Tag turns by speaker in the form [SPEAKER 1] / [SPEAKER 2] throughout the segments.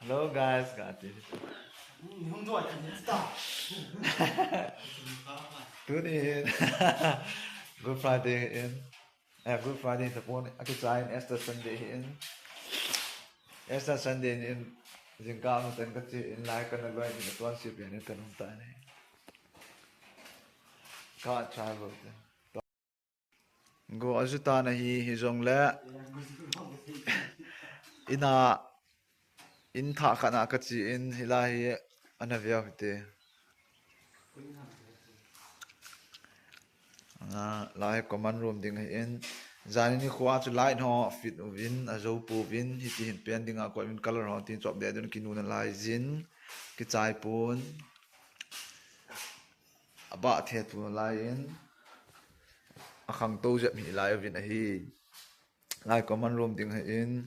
[SPEAKER 1] Hello guys, got it. Tune in. Good Friday in. Good Friday sa po. Ako sa Easter Sunday in. Easter Sunday in. Jing ka mo tan kasi in like ka na ba ni tuan si pian ka nung ta ni. Ka travel. Go ajuta na hi jong la. Ina in tha kana ka chi in hilahi anavya te lai command room ding in zani ni khwa chu light ho fit win azo pu win hi ti hin pen ding a ko win color ho tin chop de dun kinu na lai jin ki chai pun aba the tu lai in akhang to je mi lai win a hi lai command room ding in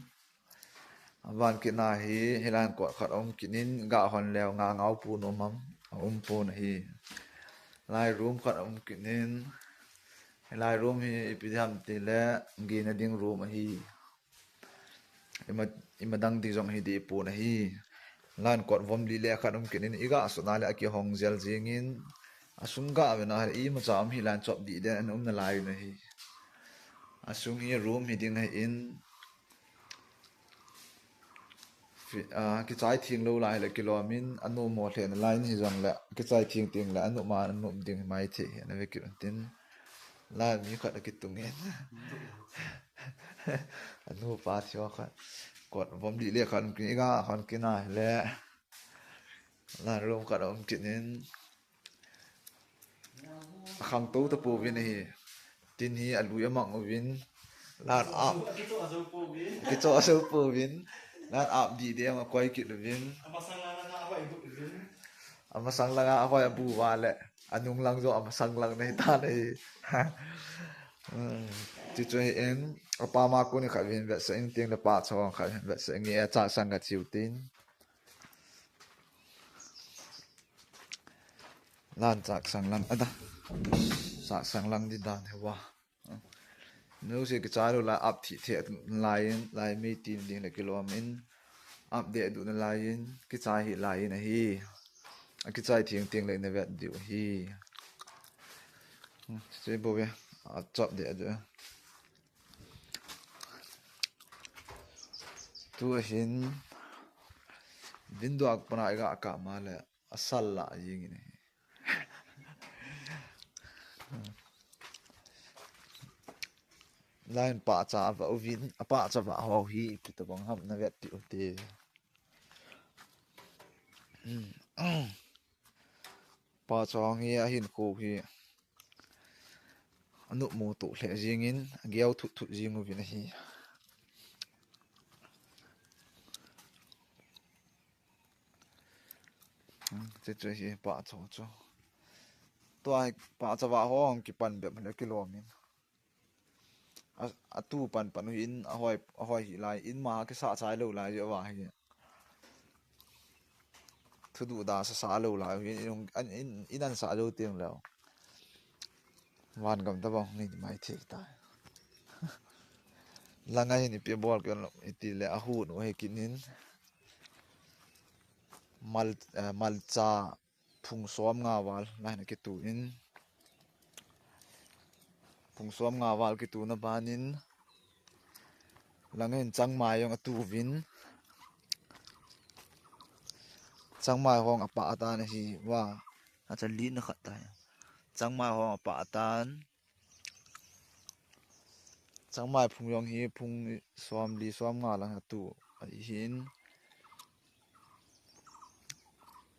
[SPEAKER 1] van ki na hi hilan ko khat om kinin ga hon lew nga ngau pu no mam pu na hi lai room khat om kinin lai room hi ipidam ti le ngi na ding room hi imadang di jong hi di pu na hi lan kot vom li le khat om kinin iga asuna le aki hong zel jingin asunga we na i ma cham hi lan chop di de an na lai na hi asung hi room hi ding hi in ki chai thing lo lai le kilomin anu mo thlen line hi jong la ki chai thing ting la anu ma anu ding mai the na ve ki tin la mi khat ki tungen anu pa thio khat kot vom di le khan ki ga khan ki na le la rom khat om kinin khang to ta pu win hi tin hi alu amang win la a ki to aso pu win lan ap di de ma koi ki win amasang langa akoi abu wale anung lang zo amasang lang nei ta nei ti choi en apa ma ko ni khavin ve sa in ting da pa chong khavin ve sa ngi cha sang ga chiu tin lan chak sang lang ada sa sang lang di dan hewa no se ki cha lo la up thi the lai mi tin ding le kilomin up de du na lain ki cha hi lai na hi ki chai thiang ting le na vet diu hi se bo ve a chop de adu tu hin window ak pana ga ka ma le asal la ying ni line pa cha va win apa cha va ho hi ki to bang ham na vet ti te pa chong hi a hin khu hi anu mo to hle jingin giau thu thu jingu vin hi che che hi pa cho cho to ai pa cha wa hong ki pan be le kilomin a tu pan pan in a hoi hi lai in ma ke sa chai lo lai je wa hi thu du da sa lo lai in an sa lo tiang lo wan gam ta bang ni mai thik ta langai ni pe bol ke ti le a hu no he kinin malcha phung som nga wal lai na ke tu in phung som nga wal ke tu na banin langen changmai yong atu win changmai hong apa ata na hi wa acha li na khat ta changmai hong apa atan changmai phung yong hi phung som li som nga lang atu ai hin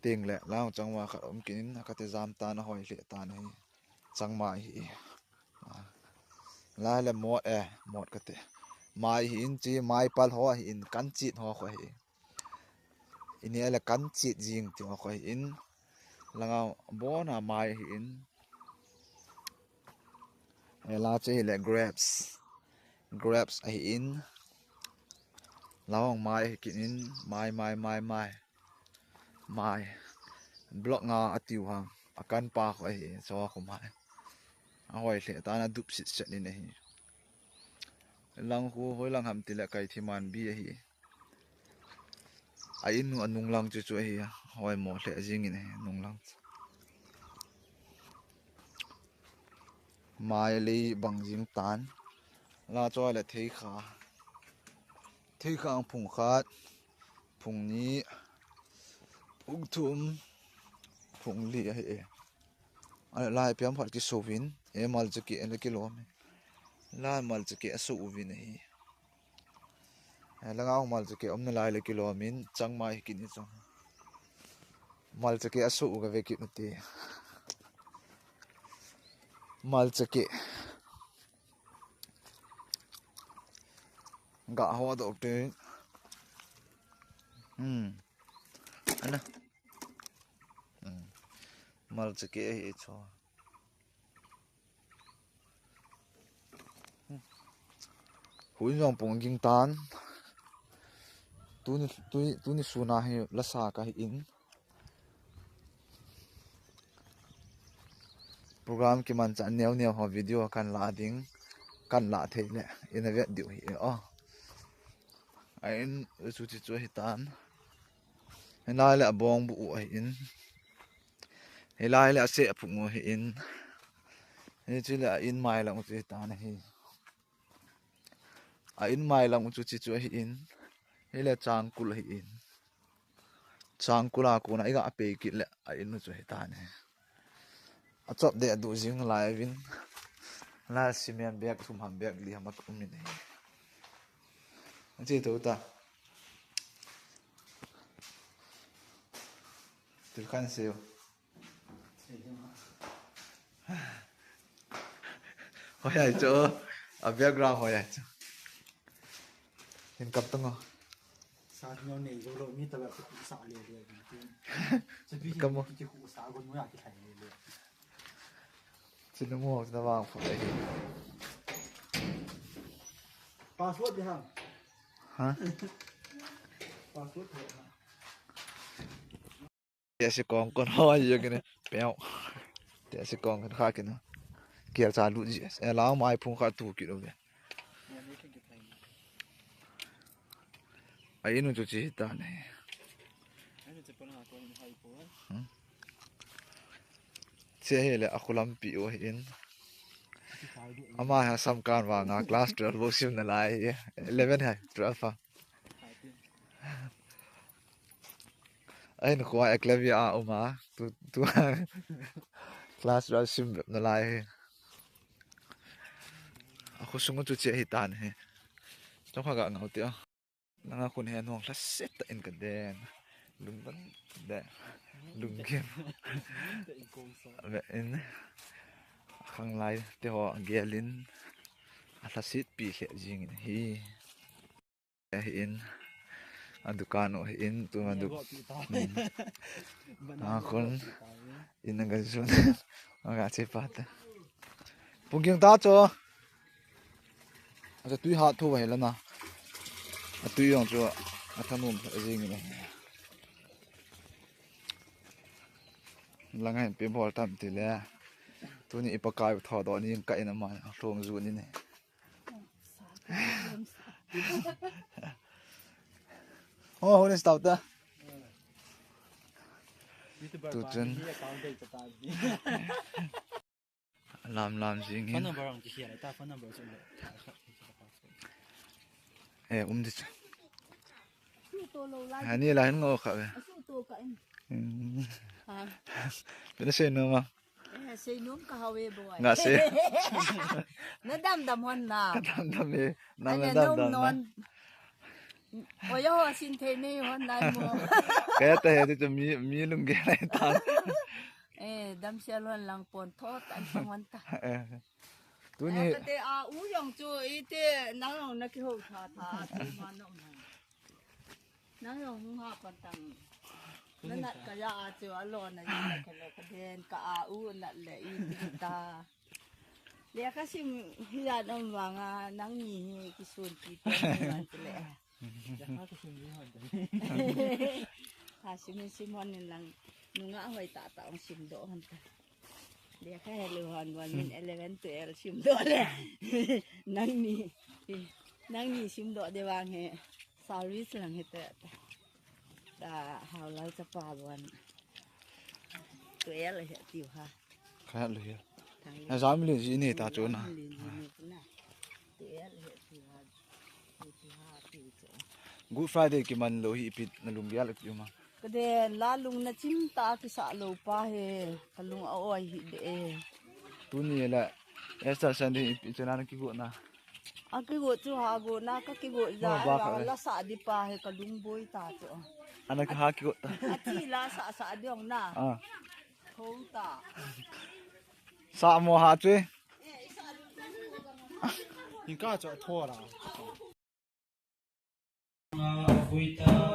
[SPEAKER 1] teng le lao changma khat om kin ka te jam ta na hoi le ta nei changmai hi la le mot ka te mai hi in chi mai pal ho hi in kan chi ho kho hi ini ala kan chi jing ti ho kho in langa bona mai hi in la che le grapes ai in lawang mai hi kin in mai block nga atiu hang akan pa kho hi so kho mai a hoi le ta na dup sit set ni nei lang hu hoi lang ham ti le kai thi man bi hi ai nu anung lang chu chu hi hoi mo hle jing in nung lang mai le bang jing tan la choi la thei kha phung khat phung ni ung thum phung li a he a lai piam phat ki sovin e mal chki en ki lo me la mal chki asu uvin hi langaw mal chki omna lai le kilomin changmai kin hi chang mal chki asu ga ve ki nuti mal chki ga ho do te ana mal chki hi cho hui yong pong ging tan tu ni suna hi la sa ka hi in program ki man cha neu ho video kan la ding kan la the le in a vet diu hi ain chu chi chu hi tan lai le bong bu hi in lai le se phu ngo hi in chi le in mai lang chu tan hi in mai lang chu chi chu hi in hele chang kul hi in chang kula ko na iga pe ki le in chu hi tan he a chop de du jing lai win la cement bag thum ham bag li hamak umin he anchi to ta tu kan se hoya cho a background hoya cho hin kap tang
[SPEAKER 2] sa nyo nei go lo mi ta ba ku sa le leจะพี่ที่กูสาคนไม่อยากที่ไทยเลย
[SPEAKER 1] ชินโม่จะวางผมเลย
[SPEAKER 2] ปาสวดดิฮะ
[SPEAKER 1] ฮะ
[SPEAKER 2] ปาสวดเหรอ
[SPEAKER 1] เดี๋ยวสิกองก่อนห้อยอยู่กันเนี่ยเปียวเดี๋ยวสิกองกันข้ากันนะเกี่ยวจาลุจิเอล้าวไม้พุ่งข้าถูกกินเลยไอ้นู่นจุดจีตาเนี่ยเชื่อเลยอะคุลัมปิโอเห็นอามาหาสำคัญว่างาคลาส12บุกซิมนั่นแหละ11ให้12ฟังไอ้หนูควายเอกเลวีอาอุมาตัวคลาส12ซิมนั่นแหละaku sungut tu cek hitan he trong kha ga ngau ti nanga kun he nong la set in ka den lungban de lungkem in khang lai te ho gelin ala sit pi khe jing hi in adukan o in tu aduk akon in nga jun aga chepat pugyang ta cho a tui ha thu vai la na a tui yong chu a thanum jing ni langai pe bol tam ti le tu ni ipakai tho do ni ka ina ma hlom zu ni ne oh hone stop ta tu chen lam jing
[SPEAKER 2] phone number ang ti hian ta phone number chu
[SPEAKER 1] di ani la hin ngo kha Pina say no ma.
[SPEAKER 3] Say num ka hawe boy.
[SPEAKER 1] Nga say.
[SPEAKER 3] Nadam hon na.
[SPEAKER 1] Nadam eh.
[SPEAKER 3] Non. Oyo sin the ni hon na mo.
[SPEAKER 1] Kaya tayo dito mi lungge na ita.
[SPEAKER 3] Dam siya lon lang pon thot an pangwan ta.
[SPEAKER 1] Tu ni.
[SPEAKER 3] Te a u yong chu ite nang na ki ho tha ti ma no na. Nang yong ha pan tang. Nanat kaya ato alon na yun ka din ka au na le ita le kasi hiyan ang mga nangihi kisun kita naman sila kasi min simon nilang nunga away tataong simdohan ta le ka heluhan 1 min 11 12 simdo le nangni simdo de wang he service lang hita hào lấy cho bà buồn tụi em là hiện tiểu ha
[SPEAKER 1] ขนาดเลยนะสามมิลลิสินี่ตาโจนะ
[SPEAKER 3] tụi em là hiện tiểu ha tiểu ha tiểu chỗ
[SPEAKER 1] Good Friday กิมันโลหิปิดนลุงยาลอยู่มา
[SPEAKER 3] cái đèn lá lung nó chim ta cái xạ lầu pa he cái lung oi hi de
[SPEAKER 1] ตุนี่แหละเอสตาซันดี้ปิจนานะกิโกนะ
[SPEAKER 3] à cái gỗ chú hà gỗ na cái gỗ ra là xạ đi pa he cái lung bôi ta chỗ
[SPEAKER 1] อันนั้นก็หากิโกตา
[SPEAKER 3] à chi là xạ đi ông na
[SPEAKER 1] อ่า
[SPEAKER 3] không ta
[SPEAKER 1] สามโมหาจุ้ย
[SPEAKER 2] 应该就拖了。
[SPEAKER 4] Abuita